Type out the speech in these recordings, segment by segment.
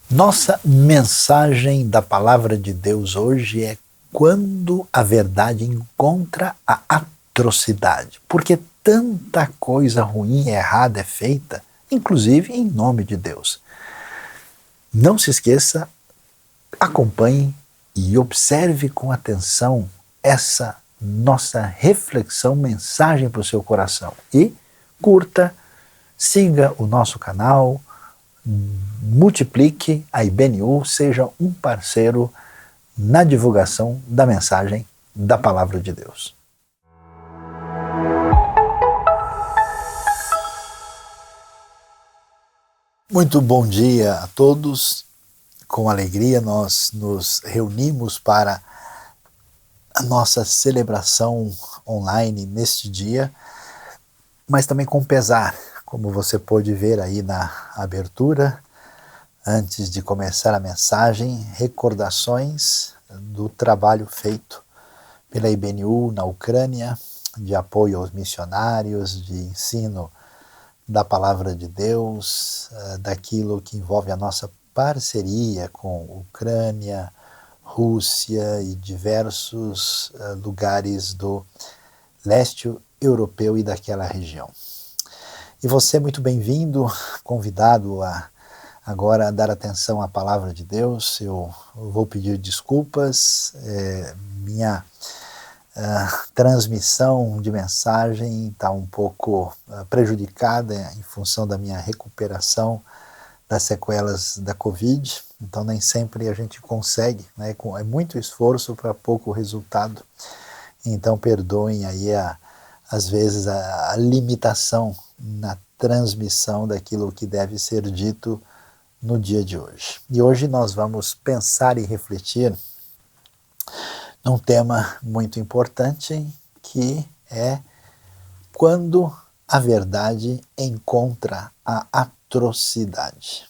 Nossa mensagem da palavra de Deus hoje é quando a verdade encontra a atrocidade. Porque tanta coisa ruim e errada é feita, inclusive em nome de Deus. Não se esqueça, acompanhe e observe com atenção essa nossa reflexão, mensagem para o seu coração. E curta, siga o nosso canal, multiplique a IBNU, seja um parceiro na divulgação da mensagem da Palavra de Deus. Muito bom dia a todos. Com alegria nós nos reunimos para a nossa celebração online neste dia, mas também com pesar, como você pôde ver aí na abertura. Antes de começar a mensagem, recordações do trabalho feito pela IBNU na Ucrânia, de apoio aos missionários, de ensino da Palavra de Deus, daquilo que envolve a nossa parceria com Ucrânia, Rússia e diversos lugares do leste europeu e daquela região. E você, muito bem-vindo, convidado a agora dar atenção à Palavra de Deus. Eu vou pedir desculpas, minha transmissão de mensagem está um pouco prejudicada em função da minha recuperação das sequelas da Covid, então nem sempre a gente consegue, né? É muito esforço para pouco resultado, então perdoem aí às vezes a limitação na transmissão daquilo que deve ser dito no dia de hoje. E hoje nós vamos pensar e refletir num tema muito importante, que é quando a verdade encontra a atrocidade.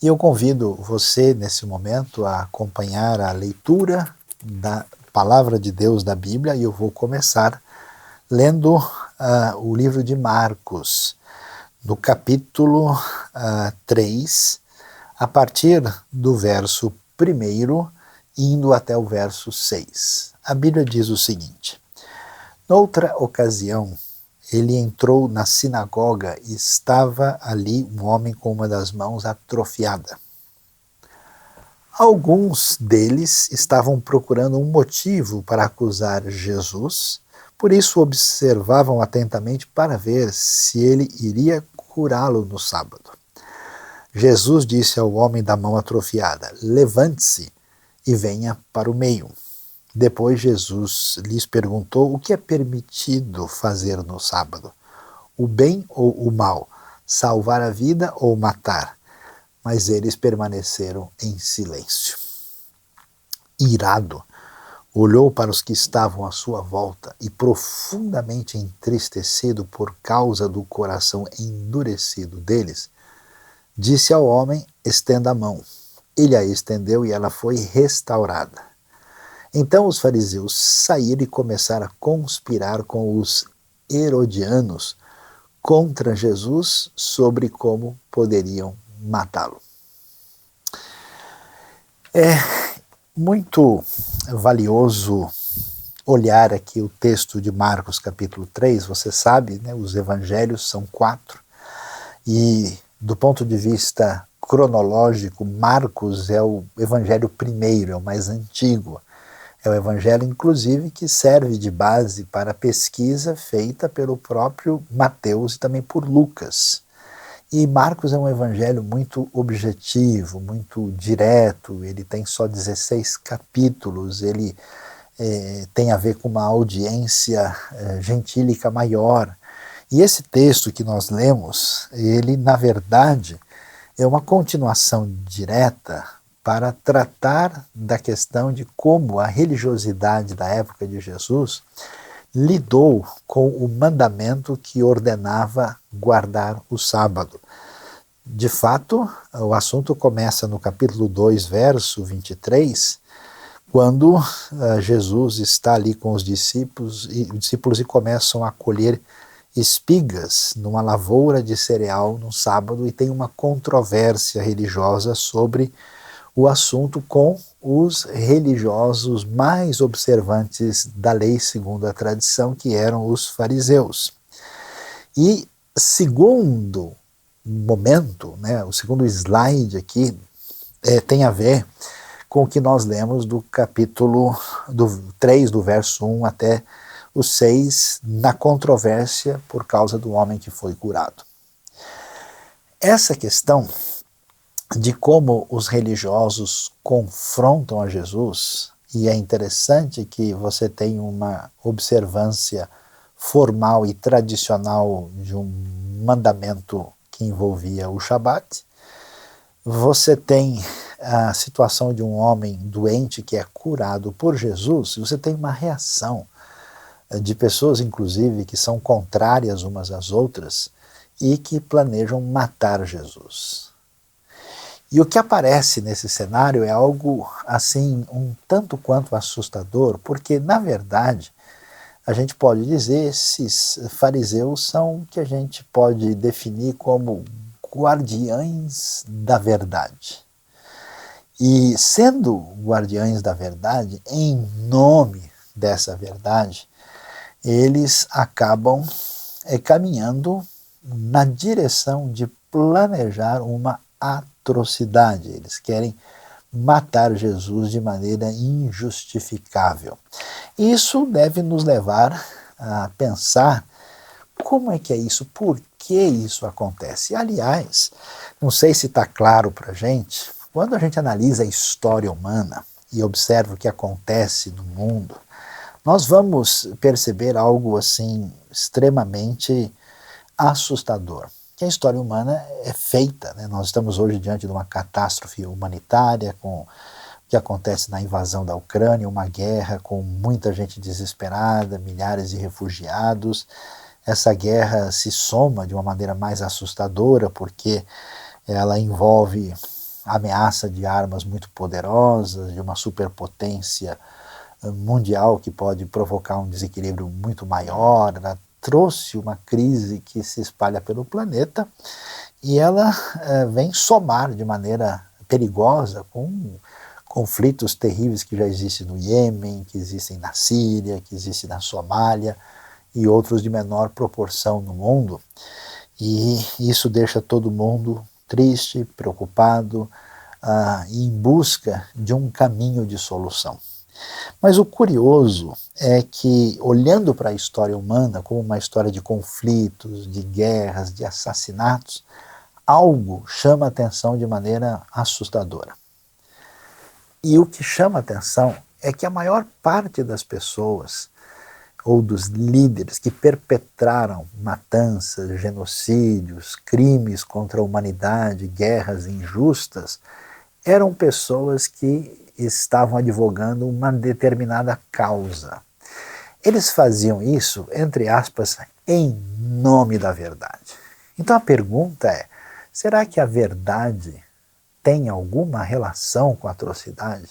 E eu convido você nesse momento a acompanhar a leitura da Palavra de Deus da Bíblia, e eu vou começar lendo o livro de Marcos, no capítulo 3, a partir do verso 1, indo até o verso 6. A Bíblia diz o seguinte: noutra ocasião, ele entrou na sinagoga e estava ali um homem com uma das mãos atrofiada. Alguns deles estavam procurando um motivo para acusar Jesus, por isso observavam atentamente para ver se ele iria curá-lo no sábado. Jesus disse ao homem da mão atrofiada: levante-se e venha para o meio. Depois Jesus lhes perguntou: o que é permitido fazer no sábado? O bem ou o mal? Salvar a vida ou matar? Mas eles permaneceram em silêncio. Irado, olhou para os que estavam à sua volta e, profundamente entristecido por causa do coração endurecido deles, disse ao homem: estenda a mão. Ele a estendeu e ela foi restaurada. Então os fariseus saíram e começaram a conspirar com os herodianos contra Jesus sobre como poderiam matá-lo. É muito valioso olhar aqui o texto de Marcos capítulo 3, você sabe, né, os evangelhos são 4, e do ponto de vista cronológico, Marcos é o evangelho primeiro, é o mais antigo. É o evangelho, inclusive, que serve de base para a pesquisa feita pelo próprio Mateus e também por Lucas. E Marcos é um evangelho muito objetivo, muito direto, ele tem só 16 capítulos, ele tem a ver com uma audiência gentílica maior. E esse texto que nós lemos, ele, na verdade, é uma continuação direta para tratar da questão de como a religiosidade da época de Jesus lidou com o mandamento que ordenava guardar o sábado. De fato, o assunto começa no capítulo 2, verso 23, quando Jesus está ali com os discípulos e começam a colher espigas numa lavoura de cereal no sábado e tem uma controvérsia religiosa sobre o assunto com os religiosos mais observantes da lei segundo a tradição, que eram os fariseus. E segundo momento, né, o segundo slide aqui tem a ver com o que nós lemos do capítulo 3, do verso 1 até o 6, na controvérsia por causa do homem que foi curado. Essa questão de como os religiosos confrontam a Jesus, e é interessante que você tem uma observância formal e tradicional de um mandamento que envolvia o Shabat, você tem a situação de um homem doente que é curado por Jesus, você tem uma reação de pessoas, inclusive, que são contrárias umas às outras e que planejam matar Jesus. E o que aparece nesse cenário é algo, assim, um tanto quanto assustador, porque, na verdade, a gente pode dizer, esses fariseus são o que a gente pode definir como guardiães da verdade. E sendo guardiães da verdade, em nome dessa verdade, eles acabam caminhando na direção de planejar uma atrocidade. Eles querem matar Jesus de maneira injustificável. Isso deve nos levar a pensar como é que é isso, por que isso acontece. Aliás, não sei se está claro para a gente, quando a gente analisa a história humana e observa o que acontece no mundo, nós vamos perceber algo assim extremamente assustador. Que a história humana é feita, né? Nós estamos hoje diante de uma catástrofe humanitária, com o que acontece na invasão da Ucrânia, uma guerra com muita gente desesperada, milhares de refugiados. Essa guerra se soma de uma maneira mais assustadora, porque ela envolve ameaça de armas muito poderosas, de uma superpotência mundial que pode provocar um desequilíbrio muito maior. Ela trouxe uma crise que se espalha pelo planeta e ela vem somar de maneira perigosa com conflitos terríveis que já existem no Iêmen, que existem na Síria, que existem na Somália e outros de menor proporção no mundo. E isso deixa todo mundo triste, preocupado e em busca de um caminho de solução. Mas o curioso é que, olhando para a história humana como uma história de conflitos, de guerras, de assassinatos, algo chama a atenção de maneira assustadora. E o que chama a atenção é que a maior parte das pessoas, ou dos líderes que perpetraram matanças, genocídios, crimes contra a humanidade, guerras injustas, eram pessoas que estavam advogando uma determinada causa. Eles faziam isso, entre aspas, em nome da verdade. Então a pergunta é, será que a verdade tem alguma relação com a atrocidade?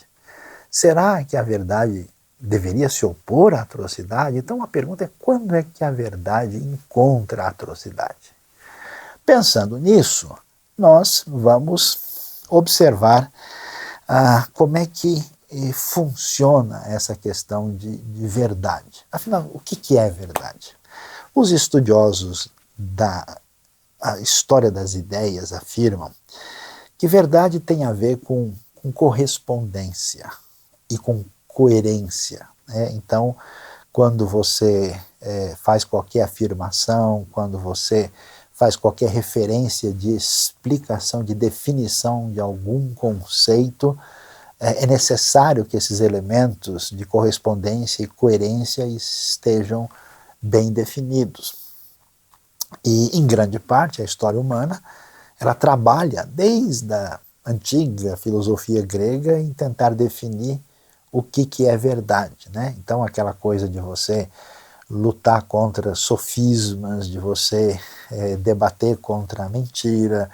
Será que a verdade deveria se opor à atrocidade? Então a pergunta é, quando é que a verdade encontra a atrocidade? Pensando nisso, nós vamos observar como é que funciona essa questão de verdade. Afinal, o que é verdade? Os estudiosos da história das ideias afirmam que verdade tem a ver com correspondência e com coerência. Né? Então, quando você faz qualquer afirmação, quando você faz qualquer referência de explicação, de definição de algum conceito, é necessário que esses elementos de correspondência e coerência estejam bem definidos. E, em grande parte, a história humana, ela trabalha desde a antiga filosofia grega em tentar definir o que é verdade. Né? Então, aquela coisa de você lutar contra sofismas, de você debater contra a mentira,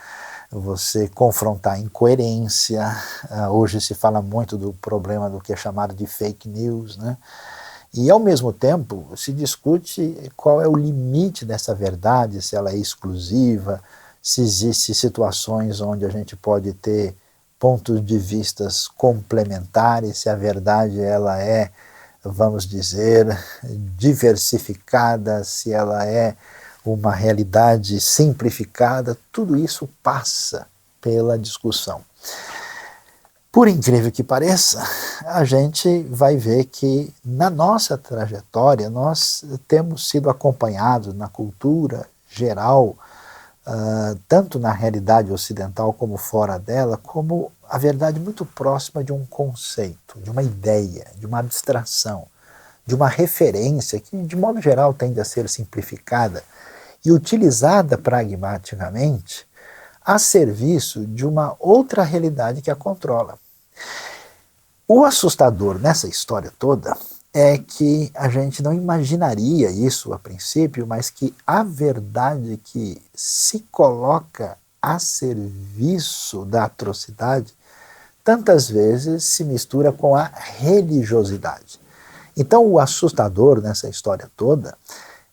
você confrontar a incoerência. Hoje se fala muito do problema do que é chamado de fake news, né? E, ao mesmo tempo, se discute qual é o limite dessa verdade, se ela é exclusiva, se existem situações onde a gente pode ter pontos de vistas complementares, se a verdade ela é, vamos dizer, diversificada, se ela é uma realidade simplificada, tudo isso passa pela discussão. Por incrível que pareça, a gente vai ver que na nossa trajetória nós temos sido acompanhados na cultura geral, tanto na realidade ocidental como fora dela, como a verdade muito próxima de um conceito, de uma ideia, de uma abstração, de uma referência que, de modo geral, tende a ser simplificada e utilizada pragmaticamente a serviço de uma outra realidade que a controla. O assustador nessa história toda é que a gente não imaginaria isso a princípio, mas que a verdade que se coloca a serviço da atrocidade tantas vezes se mistura com a religiosidade. Então o assustador nessa história toda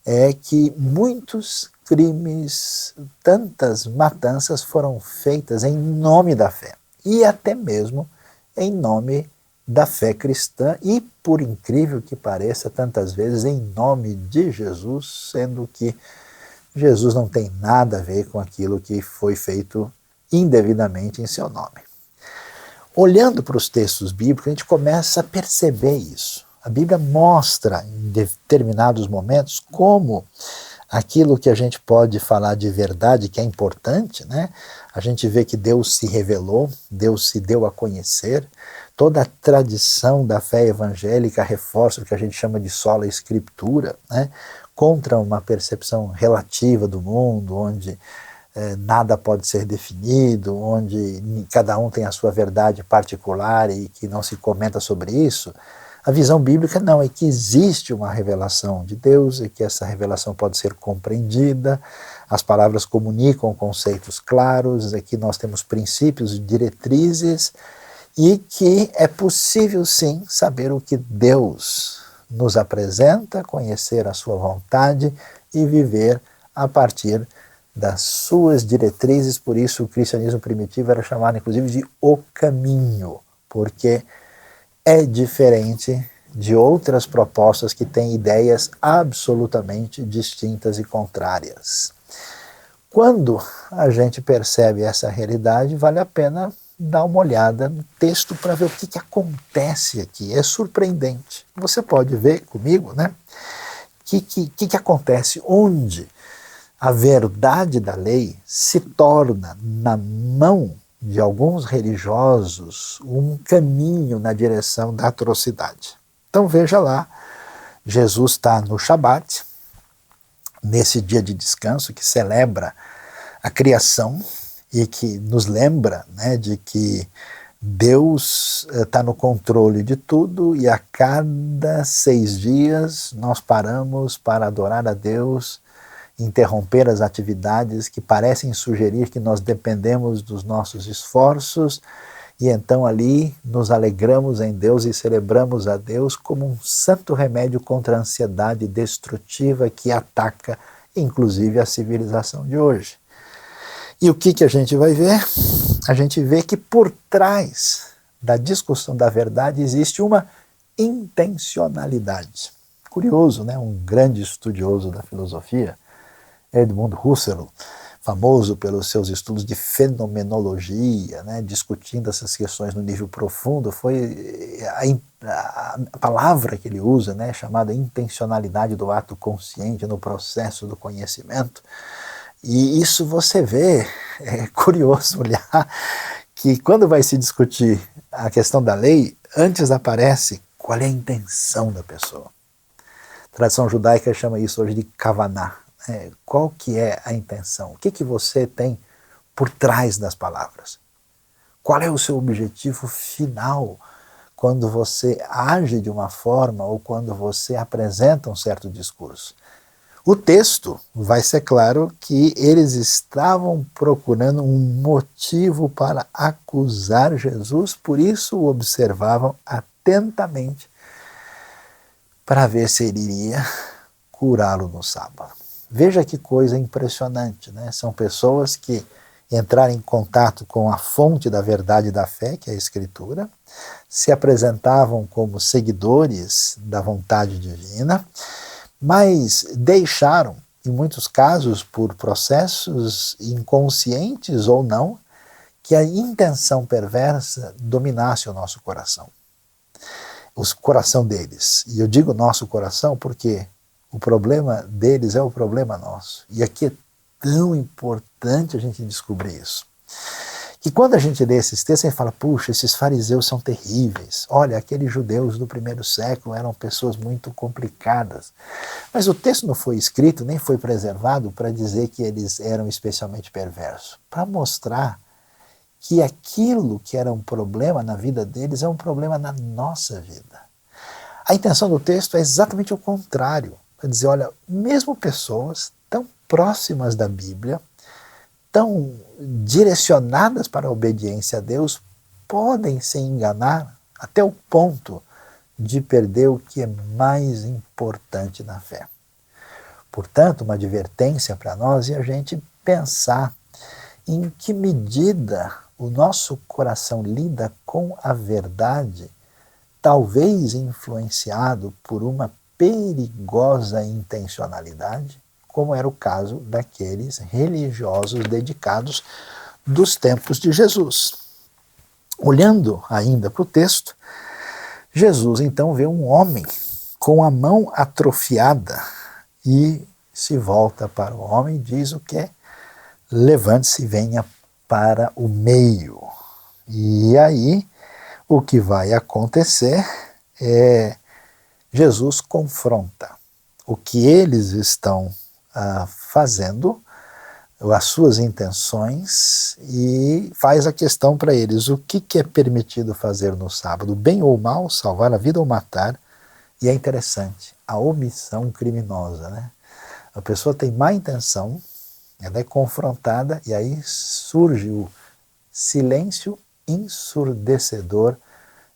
é que muitos crimes, tantas matanças foram feitas em nome da fé e até mesmo em nome da fé cristã e, por incrível que pareça, tantas vezes em nome de Jesus, sendo que Jesus não tem nada a ver com aquilo que foi feito indevidamente em seu nome. Olhando para os textos bíblicos, a gente começa a perceber isso. A Bíblia mostra em determinados momentos como aquilo que a gente pode falar de verdade, que é importante, né? A gente vê que Deus se revelou, Deus se deu a conhecer. Toda a tradição da fé evangélica reforça o que a gente chama de sola escritura, né? Contra uma percepção relativa do mundo, onde nada pode ser definido, onde cada um tem a sua verdade particular e que não se comenta sobre isso. A visão bíblica não, é que existe uma revelação de Deus e que essa revelação pode ser compreendida, as palavras comunicam conceitos claros, aqui nós temos princípios e diretrizes e que é possível sim saber o que Deus nos apresenta, conhecer a sua vontade e viver a partir das suas diretrizes. Por isso o cristianismo primitivo era chamado inclusive de o caminho, porque é diferente de outras propostas que têm ideias absolutamente distintas e contrárias. Quando a gente percebe essa realidade, vale a pena dar uma olhada no texto para ver o que acontece aqui. É surpreendente. Você pode ver comigo, né? O que acontece? Onde a verdade da lei se torna, na mão de alguns religiosos, um caminho na direção da atrocidade. Então veja lá, Jesus está no Shabat, nesse dia de descanso que celebra a criação e que nos lembra, né, de que Deus está no controle de tudo e a cada 6 dias nós paramos para adorar a Deus, interromper as atividades que parecem sugerir que nós dependemos dos nossos esforços e então ali nos alegramos em Deus e celebramos a Deus como um santo remédio contra a ansiedade destrutiva que ataca inclusive a civilização de hoje. E o que a gente vai ver? A gente vê que por trás da discussão da verdade existe uma intencionalidade. Curioso, né? Um grande estudioso da filosofia, Edmund Husserl, famoso pelos seus estudos de fenomenologia, né, discutindo essas questões no nível profundo, foi a palavra que ele usa, né, chamada intencionalidade do ato consciente no processo do conhecimento. E isso você vê, é curioso olhar, que quando vai se discutir a questão da lei, antes aparece qual é a intenção da pessoa. A tradição judaica chama isso hoje de kavaná. Qual que é a intenção? O que você tem por trás das palavras? Qual é o seu objetivo final quando você age de uma forma ou quando você apresenta um certo discurso? O texto vai ser claro que eles estavam procurando um motivo para acusar Jesus, por isso o observavam atentamente, para ver se ele iria curá-lo no sábado. Veja que coisa impressionante, né? São pessoas que entraram em contato com a fonte da verdade da fé, que é a Escritura, se apresentavam como seguidores da vontade divina, mas deixaram, em muitos casos por processos inconscientes ou não, que a intenção perversa dominasse o nosso coração. O coração deles. E eu digo nosso coração porque o problema deles é o problema nosso. E aqui é tão importante a gente descobrir isso. E quando a gente lê esses textos, a gente fala, puxa, esses fariseus são terríveis. Olha, aqueles judeus do primeiro século eram pessoas muito complicadas. Mas o texto não foi escrito, nem foi preservado para dizer que eles eram especialmente perversos. Para mostrar que aquilo que era um problema na vida deles é um problema na nossa vida. A intenção do texto é exatamente o contrário. Para dizer, olha, mesmo pessoas tão próximas da Bíblia, tão direcionadas para a obediência a Deus, podem se enganar até o ponto de perder o que é mais importante na fé. Portanto, uma advertência para nós é a gente pensar em que medida o nosso coração lida com a verdade, talvez influenciado por uma perigosa intencionalidade, como era o caso daqueles religiosos dedicados dos tempos de Jesus. Olhando ainda para o texto, Jesus então vê um homem com a mão atrofiada e se volta para o homem e diz o que é: levante-se e venha para o meio. E aí o que vai acontecer é Jesus confronta o que eles estão fazendo, as suas intenções, e faz a questão para eles: o que é permitido fazer no sábado, bem ou mal, salvar a vida ou matar? E é interessante, a omissão criminosa, né? A pessoa tem má intenção, ela é confrontada e aí surge o silêncio ensurdecedor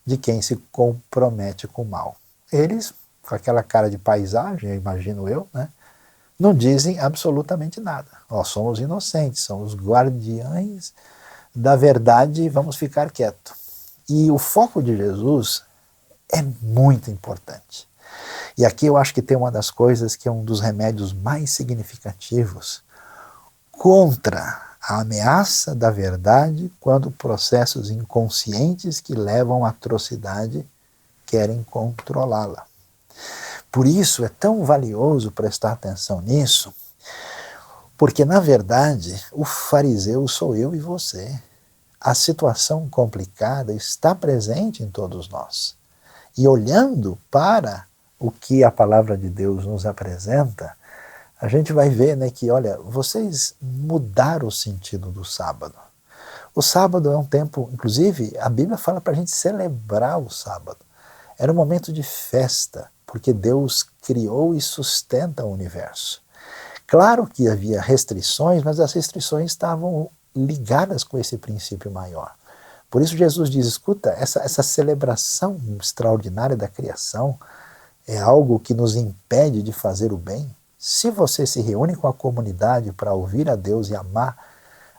de quem se compromete com o mal. Eles, com aquela cara de paisagem, imagino eu, né, não dizem absolutamente nada. Nós somos inocentes, somos guardiães da verdade e vamos ficar quietos. E o foco de Jesus é muito importante. E aqui eu acho que tem uma das coisas que é um dos remédios mais significativos contra a ameaça da verdade quando processos inconscientes que levam à atrocidade querem controlá-la. Por isso é tão valioso prestar atenção nisso, porque na verdade o fariseu sou eu e você. A situação complicada está presente em todos nós. E olhando para o que a palavra de Deus nos apresenta, a gente vai ver, né, que, olha, vocês mudaram o sentido do sábado. O sábado é um tempo, inclusive, a Bíblia fala para a gente celebrar o sábado. Era um momento de festa, porque Deus criou e sustenta o universo. Claro que havia restrições, mas as restrições estavam ligadas com esse princípio maior. Por isso Jesus diz, escuta, essa celebração extraordinária da criação é algo que nos impede de fazer o bem. Se você se reúne com a comunidade para ouvir a Deus e amar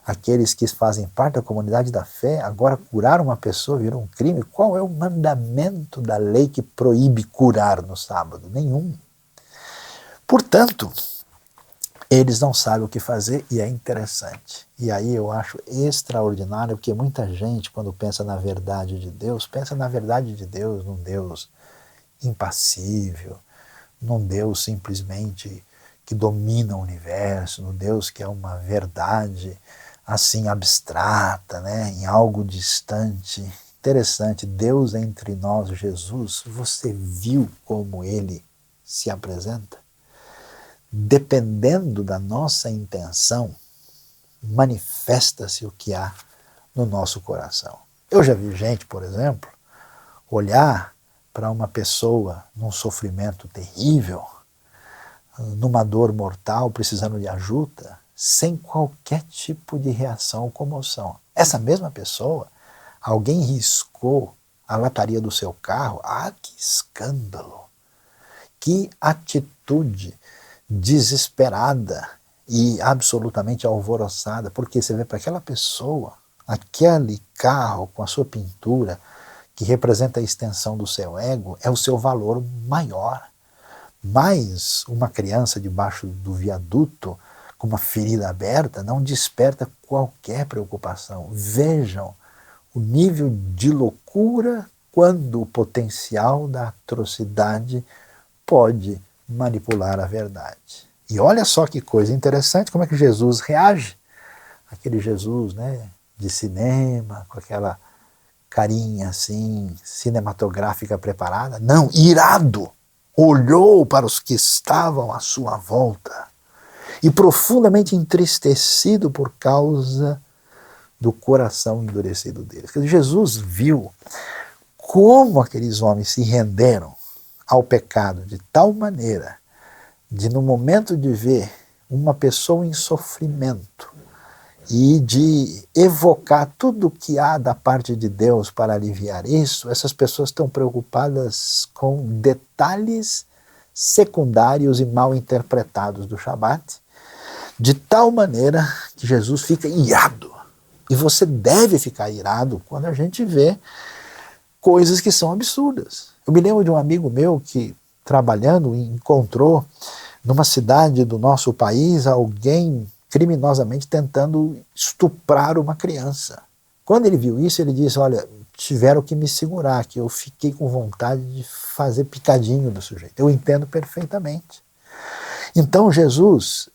aqueles que fazem parte da comunidade da fé, agora curar uma pessoa virou um crime. Qual é o mandamento da lei que proíbe curar no sábado? Nenhum. Portanto, eles não sabem o que fazer e é interessante. E aí eu acho extraordinário, porque muita gente, quando pensa na verdade de Deus, pensa na verdade de Deus, num Deus impassível, num Deus simplesmente que domina o universo, num Deus que é uma verdade assim abstrata, né, em algo distante. Interessante, Deus entre nós, Jesus, você viu como ele se apresenta? Dependendo da nossa intenção, manifesta-se o que há no nosso coração. Eu já vi gente, por exemplo, olhar para uma pessoa num sofrimento terrível, numa dor mortal, precisando de ajuda, sem qualquer tipo de reação ou comoção. Essa mesma pessoa, alguém riscou a lataria do seu carro, que escândalo! Que atitude desesperada e absolutamente alvoroçada, porque você vê para aquela pessoa, aquele carro com a sua pintura, que representa a extensão do seu ego, é o seu valor maior. Mas uma criança debaixo do viaduto, com uma ferida aberta, não desperta qualquer preocupação. Vejam o nível de loucura quando o potencial da atrocidade pode manipular a verdade. E olha só que coisa interessante, como é que Jesus reage. Aquele Jesus, né, de cinema, com aquela carinha assim, cinematográfica preparada. Não, irado, olhou para os que estavam à sua volta e profundamente entristecido por causa do coração endurecido deles. Quer dizer, Jesus viu como aqueles homens se renderam ao pecado de tal maneira de, no momento de ver uma pessoa em sofrimento e de evocar tudo o que há da parte de Deus para aliviar isso, essas pessoas estão preocupadas com detalhes secundários e mal interpretados do Shabat, de tal maneira que Jesus fica irado. E você deve ficar irado quando a gente vê coisas que são absurdas. Eu me lembro de um amigo meu que, trabalhando, encontrou numa cidade do nosso país alguém criminosamente tentando estuprar uma criança. Quando ele viu isso, ele disse, olha, tiveram que me segurar, que eu fiquei com vontade de fazer picadinho do sujeito. Eu entendo perfeitamente. Então Jesus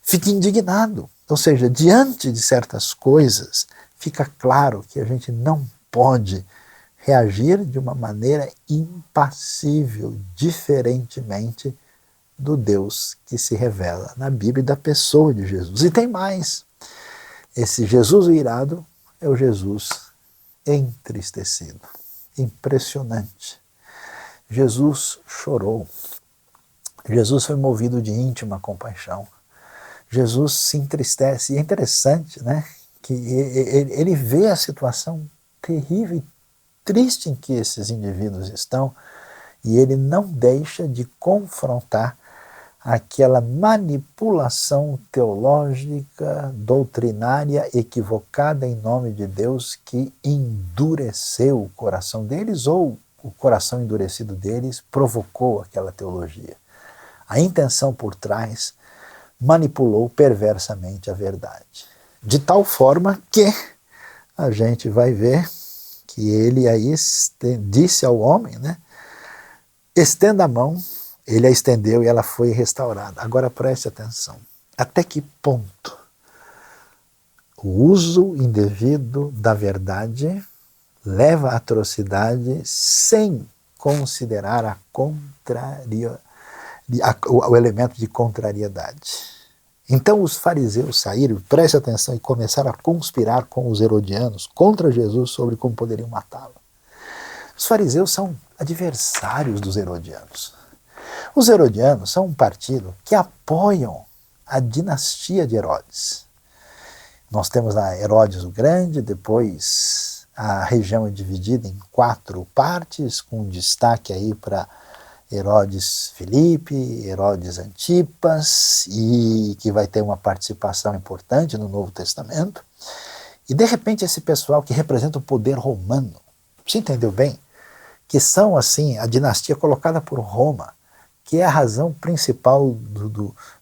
fica indignado. Ou seja, diante de certas coisas, fica claro que a gente não pode reagir de uma maneira impassível, diferentemente do Deus que se revela na Bíblia e da pessoa de Jesus. E tem mais. Esse Jesus irado é o Jesus entristecido. Impressionante. Jesus chorou. Jesus foi movido de íntima compaixão. Jesus se entristece. E é interessante, né, que ele vê a situação terrível e triste em que esses indivíduos estão e ele não deixa de confrontar aquela manipulação teológica, doutrinária, equivocada em nome de Deus que endureceu o coração deles ou o coração endurecido deles provocou aquela teologia. A intenção por trás manipulou perversamente a verdade. De tal forma que a gente vai ver que ele aí disse ao homem, né, estenda a mão, ele a estendeu e ela foi restaurada. Agora preste atenção. Até que ponto o uso indevido da verdade leva à atrocidade sem considerar o elemento de contrariedade. Então os fariseus saíram, preste atenção, e começaram a conspirar com os herodianos contra Jesus sobre como poderiam matá-lo. Os fariseus são adversários dos herodianos. Os herodianos são um partido que apoiam a dinastia de Herodes. Nós temos a Herodes o Grande, depois a região é dividida em 4 partes, com destaque aí para Herodes Filipe, Herodes Antipas, e que vai ter uma participação importante no Novo Testamento. E de repente esse pessoal que representa o poder romano, você entendeu bem? Que são assim a dinastia colocada por Roma, que é a razão principal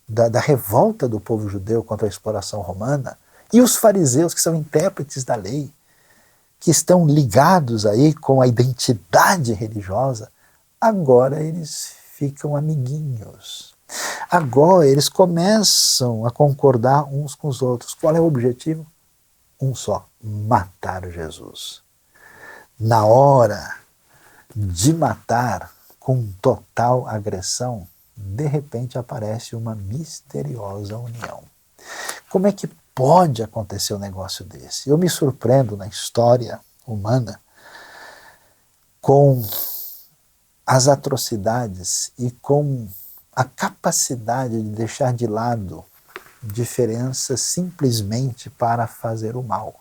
da revolta do povo judeu contra a exploração romana, e os fariseus que são intérpretes da lei, que estão ligados aí com a identidade religiosa, agora eles ficam amiguinhos. Agora eles começam a concordar uns com os outros. Qual é o objetivo? Um só: matar Jesus. Na hora de matar com total agressão, de repente aparece uma misteriosa união. Como é que pode acontecer um negócio desse? Eu me surpreendo na história humana com as atrocidades e com a capacidade de deixar de lado diferenças simplesmente para fazer o mal.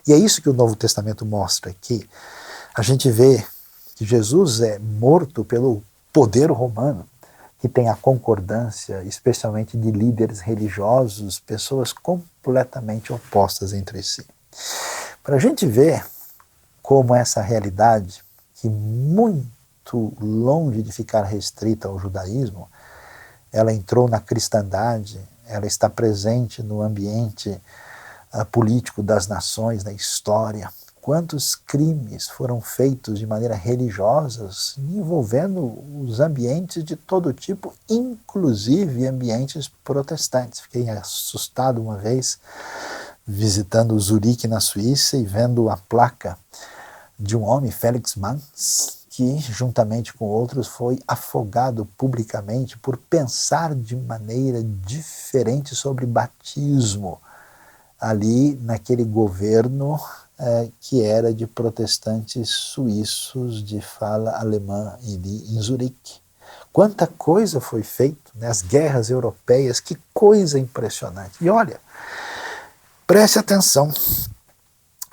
E é isso que o Novo Testamento mostra aqui. A gente vê que Jesus é morto pelo poder romano, que tem a concordância, especialmente de líderes religiosos, pessoas completamente opostas entre si. Para a gente ver como essa realidade, que muito longe de ficar restrita ao judaísmo, ela entrou na cristandade, ela está presente no ambiente político das nações, na história. Quantos crimes foram feitos de maneira religiosa, envolvendo os ambientes de todo tipo, inclusive ambientes protestantes. Fiquei assustado uma vez visitando Zurique, na Suíça, e vendo a placa de um homem, Felix Manz, que, juntamente com outros, foi afogado publicamente por pensar de maneira diferente sobre batismo, ali naquele governo que era de protestantes suíços de fala alemã em Zurique. Quanta coisa foi feita, né? As guerras europeias, que coisa impressionante. E olha, preste atenção,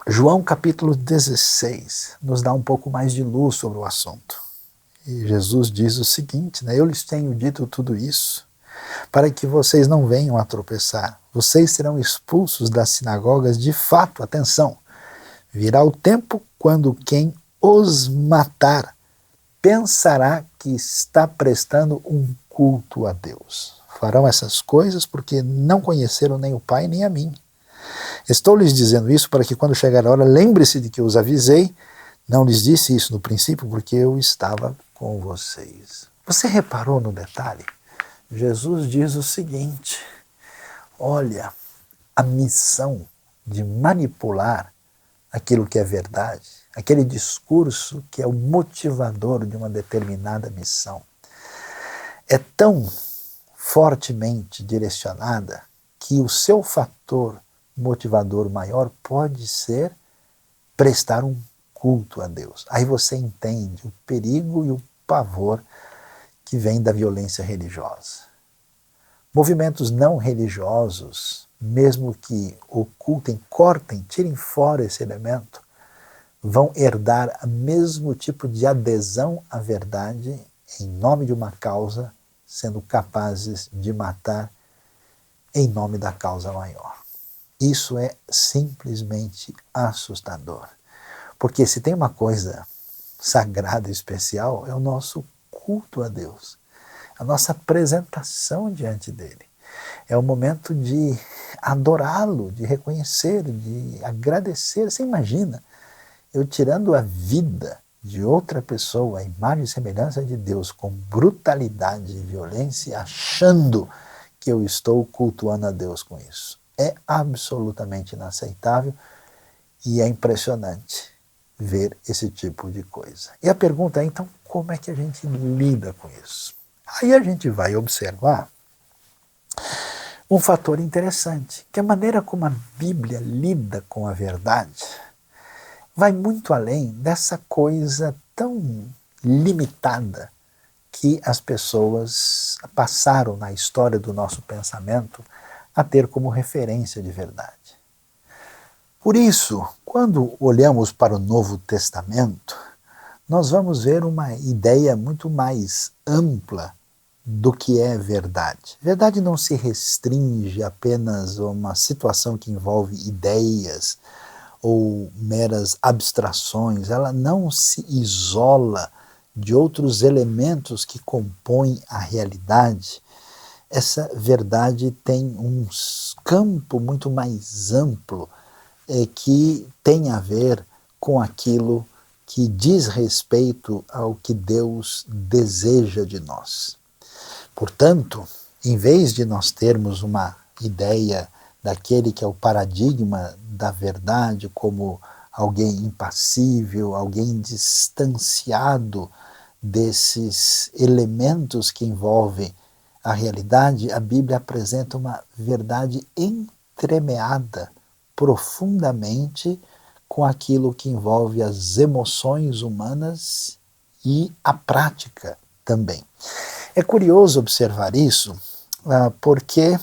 João capítulo 16 nos dá um pouco mais de luz sobre o assunto. E Jesus diz o seguinte, né? Eu lhes tenho dito tudo isso para que vocês não venham a tropeçar. Vocês serão expulsos das sinagogas de fato, atenção. Virá o tempo quando quem os matar pensará que está prestando um culto a Deus. Farão essas coisas porque não conheceram nem o Pai nem a mim. Estou lhes dizendo isso para que quando chegar a hora, lembre-se de que os avisei. Não lhes disse isso no princípio porque eu estava com vocês. Você reparou no detalhe? Jesus diz o seguinte, olha, a missão de manipular aquilo que é verdade, aquele discurso que é o motivador de uma determinada missão, é tão fortemente direcionada que o seu fator motivador maior pode ser prestar um culto a Deus. Aí você entende o perigo e o pavor que vem da violência religiosa. Movimentos não religiosos, mesmo que ocultem, cortem, tirem fora esse elemento, vão herdar o mesmo tipo de adesão à verdade em nome de uma causa, sendo capazes de matar em nome da causa maior. Isso é simplesmente assustador. Porque se tem uma coisa sagrada e especial, é o nosso culto a Deus, a nossa apresentação diante dele. É o momento de adorá-lo, de reconhecer, de agradecer. Você imagina, eu tirando a vida de outra pessoa, a imagem e semelhança de Deus, com brutalidade e violência, achando que eu estou cultuando a Deus com isso. É absolutamente inaceitável e é impressionante ver esse tipo de coisa. E a pergunta é, então, como é que a gente lida com isso? Aí a gente vai observar um fator interessante, que a maneira como a Bíblia lida com a verdade vai muito além dessa coisa tão limitada que as pessoas passaram na história do nosso pensamento a ter como referência de verdade. Por isso, quando olhamos para o Novo Testamento, nós vamos ver uma ideia muito mais ampla do que é verdade. Verdade não se restringe apenas a uma situação que envolve ideias ou meras abstrações, ela não se isola de outros elementos que compõem a realidade. Essa verdade tem um campo muito mais amplo que tem a ver com aquilo que diz respeito ao que Deus deseja de nós. Portanto, em vez de nós termos uma ideia daquele que é o paradigma da verdade como alguém impassível, alguém distanciado desses elementos que envolvem a realidade, a Bíblia apresenta uma verdade entremeada profundamente com aquilo que envolve as emoções humanas e a prática também. É curioso observar isso, porque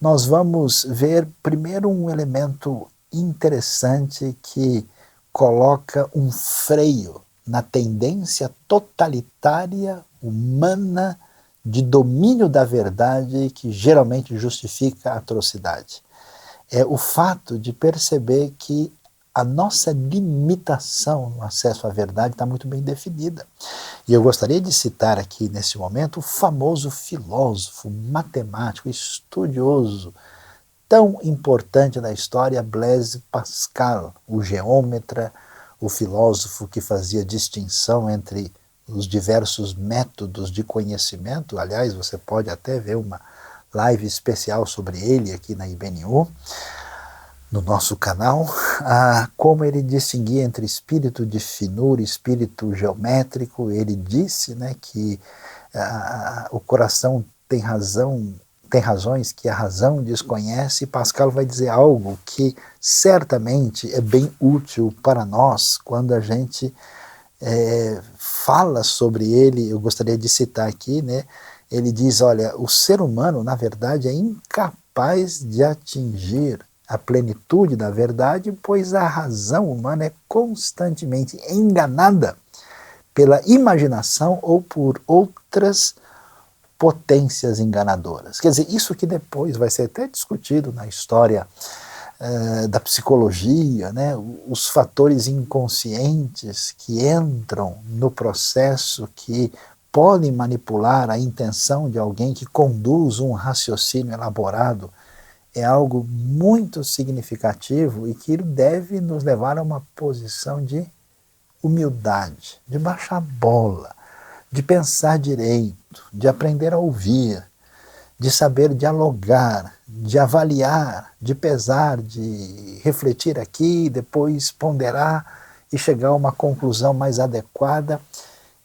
nós vamos ver primeiro um elemento interessante que coloca um freio na tendência totalitária humana de domínio da verdade que geralmente justifica a atrocidade. É o fato de perceber que a nossa limitação no acesso à verdade está muito bem definida. E eu gostaria de citar aqui, nesse momento, o famoso filósofo, matemático, estudioso, tão importante na história, Blaise Pascal, o geômetra, o filósofo que fazia distinção entre os diversos métodos de conhecimento. Aliás, você pode até ver uma live especial sobre ele aqui na IBNU, no nosso canal, como ele distinguia entre espírito de finura e espírito geométrico. Ele disse, né, que o coração tem razões que a razão desconhece, e Pascal vai dizer algo que certamente é bem útil para nós quando a gente fala sobre ele. Eu gostaria de citar aqui, né? Ele diz, olha, o ser humano, na verdade, é incapaz de atingir a plenitude da verdade, pois a razão humana é constantemente enganada pela imaginação ou por outras potências enganadoras. Quer dizer, isso que depois vai ser até discutido na história da psicologia, né? Os fatores inconscientes que entram no processo, que podem manipular a intenção de alguém, que conduz um raciocínio elaborado, é algo muito significativo e que deve nos levar a uma posição de humildade, de baixar a bola, de pensar direito, de aprender a ouvir, de saber dialogar, de avaliar, de pesar, de refletir aqui, depois ponderar e chegar a uma conclusão mais adequada.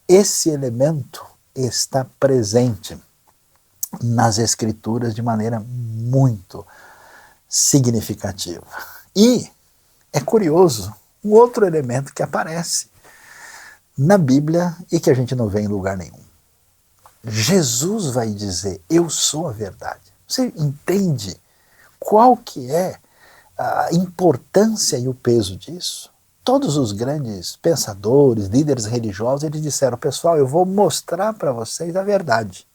Esse elemento está presente nas Escrituras de maneira muito significativa. E é curioso um outro elemento que aparece na Bíblia e que a gente não vê em lugar nenhum. Jesus vai dizer, eu sou a verdade. Você entende qual que é a importância e o peso disso? Todos os grandes pensadores, líderes religiosos, eles disseram, pessoal, eu vou mostrar para vocês a verdade.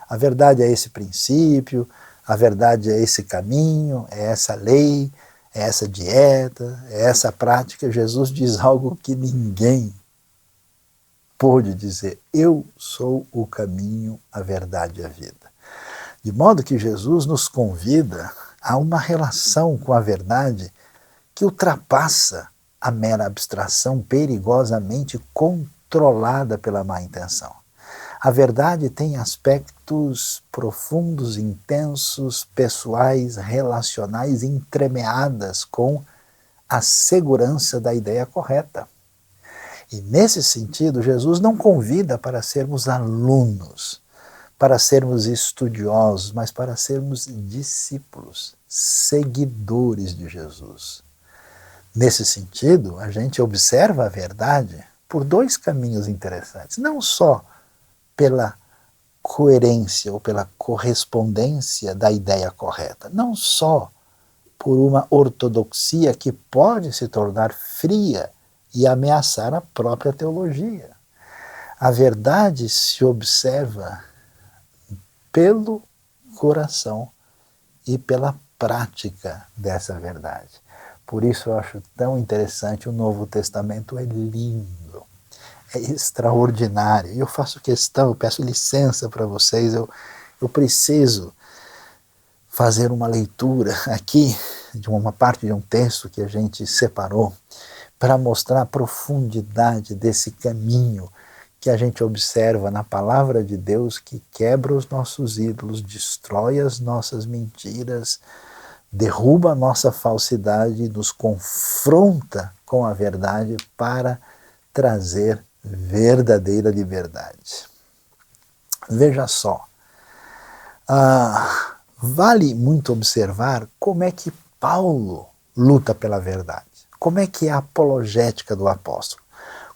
A verdade é esse princípio, a verdade é esse caminho, é essa lei, é essa dieta, é essa prática. Jesus diz algo que ninguém pôde dizer, eu sou o caminho, a verdade e a vida. De modo que Jesus nos convida a uma relação com a verdade que ultrapassa a mera abstração perigosamente controlada pela má intenção. A verdade tem aspectos profundos, intensos, pessoais, relacionais, entremeadas com a segurança da ideia correta. E nesse sentido, Jesus não convida para sermos alunos, para sermos estudiosos, mas para sermos discípulos, seguidores de Jesus. Nesse sentido, a gente observa a verdade por dois caminhos interessantes. Não só pela coerência ou pela correspondência da ideia correta, não só por uma ortodoxia que pode se tornar fria e ameaçar a própria teologia. A verdade se observa pelo coração e pela prática dessa verdade. Por isso eu acho tão interessante, o Novo Testamento é lindo, é extraordinário. E eu faço questão, eu peço licença para vocês, eu preciso fazer uma leitura aqui de uma parte de um texto que a gente separou para mostrar a profundidade desse caminho que a gente observa na palavra de Deus, que quebra os nossos ídolos, destrói as nossas mentiras, derruba a nossa falsidade, nos confronta com a verdade para trazer verdadeira liberdade. Veja só, vale muito observar como é que Paulo luta pela verdade, como é que é a apologética do apóstolo,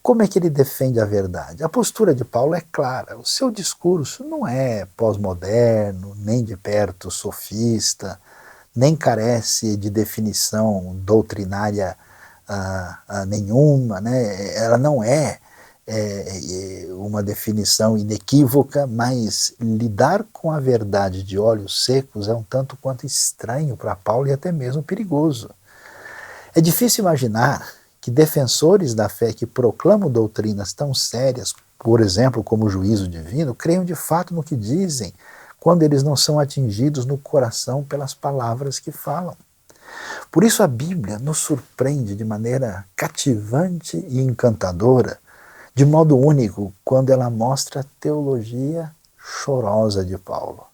como é que ele defende a verdade. A postura de Paulo é clara, o seu discurso não é pós-moderno, nem de perto sofista, nem carece de definição doutrinária nenhuma, né? Ela não é uma definição inequívoca, mas lidar com a verdade de olhos secos é um tanto quanto estranho para Paulo e até mesmo perigoso. É difícil imaginar que defensores da fé que proclamam doutrinas tão sérias, por exemplo, como o juízo divino, creiam de fato no que dizem, quando eles não são atingidos no coração pelas palavras que falam. Por isso a Bíblia nos surpreende de maneira cativante e encantadora, de modo único, quando ela mostra a teologia chorosa de Paulo.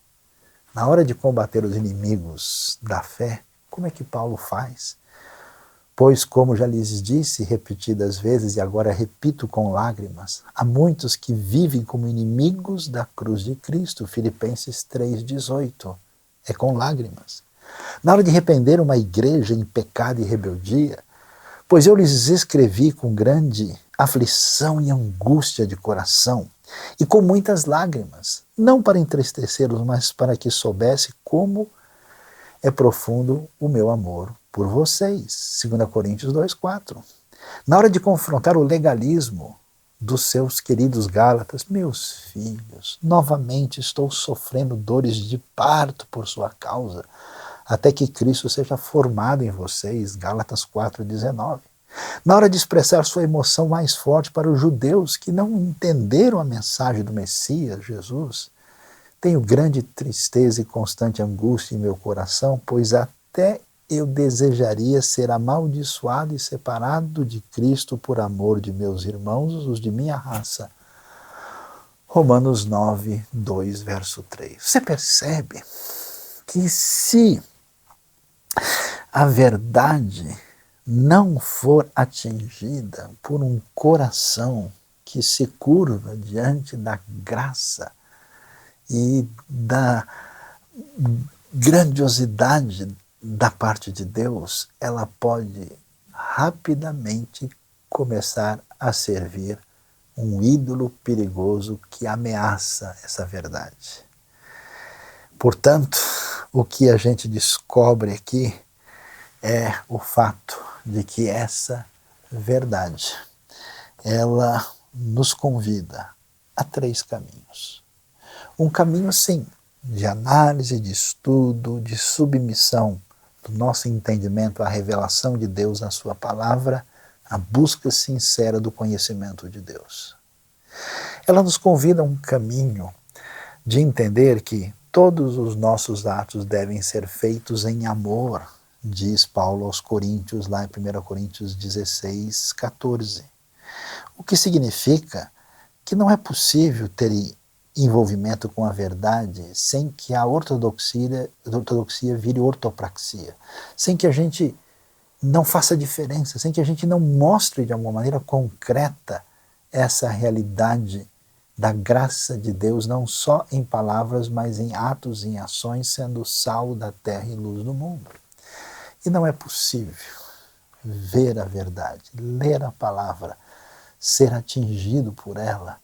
Na hora de combater os inimigos da fé, como é que Paulo faz? Pois, como já lhes disse repetidas vezes, e agora repito com lágrimas, há muitos que vivem como inimigos da cruz de Cristo, Filipenses 3,18, é com lágrimas. Na hora de repreender uma igreja em pecado e rebeldia, pois eu lhes escrevi com grande aflição e angústia de coração, e com muitas lágrimas, não para entristecê-los, mas para que soubesse como é profundo o meu amor por vocês. 2 Coríntios 2,4. Na hora de confrontar o legalismo dos seus queridos Gálatas, meus filhos, novamente estou sofrendo dores de parto por sua causa, até que Cristo seja formado em vocês. Gálatas 4,19. Na hora de expressar sua emoção mais forte para os judeus que não entenderam a mensagem do Messias, Jesus, tenho grande tristeza e constante angústia em meu coração, pois até eu desejaria ser amaldiçoado e separado de Cristo por amor de meus irmãos, os de minha raça. Romanos 9, 2, verso 3. Você percebe que se a verdade não for atingida por um coração que se curva diante da graça e da grandiosidade da parte de Deus, ela pode rapidamente começar a servir um ídolo perigoso que ameaça essa verdade. Portanto, o que a gente descobre aqui é o fato de que essa verdade, ela nos convida a 3 caminhos. Um caminho, sim, de análise, de estudo, de submissão do nosso entendimento à revelação de Deus na sua palavra, a busca sincera do conhecimento de Deus. Ela nos convida a um caminho de entender que todos os nossos atos devem ser feitos em amor, diz Paulo aos Coríntios, lá em 1 Coríntios 16, 14. O que significa que não é possível ter envolvimento com a verdade sem que a ortodoxia vire ortopraxia, sem que a gente não faça diferença, sem que a gente não mostre de alguma maneira concreta essa realidade da graça de Deus, não só em palavras, mas em atos, em ações, sendo sal da terra e luz do mundo. E não é possível ver a verdade, ler a palavra, ser atingido por ela,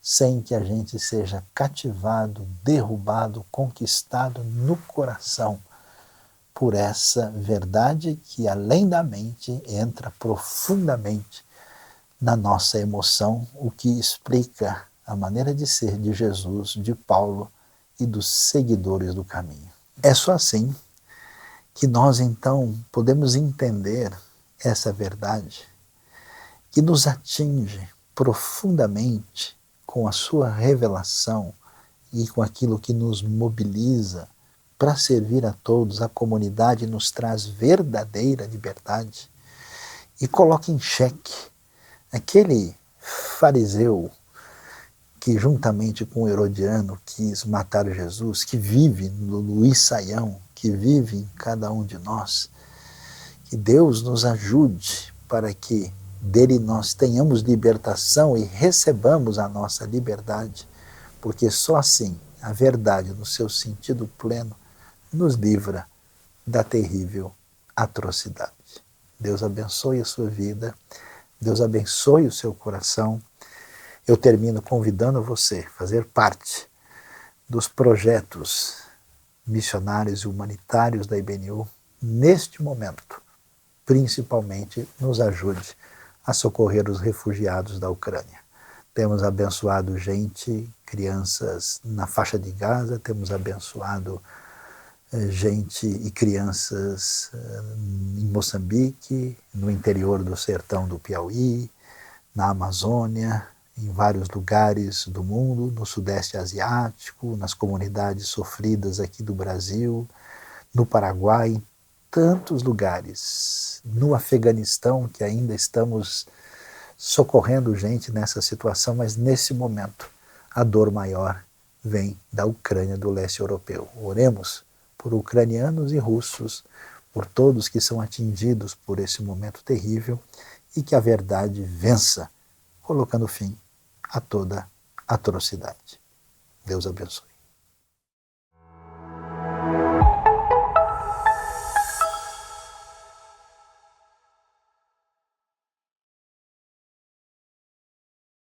sem que a gente seja cativado, derrubado, conquistado no coração por essa verdade que, além da mente, entra profundamente na nossa emoção, o que explica a maneira de ser de Jesus, de Paulo e dos seguidores do caminho. É só assim que nós então podemos entender essa verdade que nos atinge profundamente com a sua revelação e com aquilo que nos mobiliza para servir a todos, a comunidade nos traz verdadeira liberdade e coloca em xeque aquele fariseu que juntamente com o Herodiano quis matar Jesus, que vive no Luiz Saião, que vive em cada um de nós. Que Deus nos ajude para que dele nós tenhamos libertação e recebamos a nossa liberdade, porque só assim a verdade, no seu sentido pleno, nos livra da terrível atrocidade. Deus abençoe a sua vida, Deus abençoe o seu coração. Eu termino convidando você a fazer parte dos projetos missionários e humanitários da IBNU neste momento. Principalmente nos ajude a socorrer os refugiados da Ucrânia. temos abençoado gente, crianças na faixa de Gaza, temos abençoado gente e crianças em Moçambique, no interior do sertão do Piauí, na Amazônia, em vários lugares do mundo, no Sudeste Asiático, nas comunidades sofridas aqui do Brasil, no Paraguai, em tantos lugares, no Afeganistão, que ainda estamos socorrendo gente nessa situação, mas nesse momento a dor maior vem da Ucrânia, do leste europeu. Oremos por ucranianos e russos, por todos que são atingidos por esse momento terrível e que a verdade vença, colocando fim a toda atrocidade. Deus abençoe.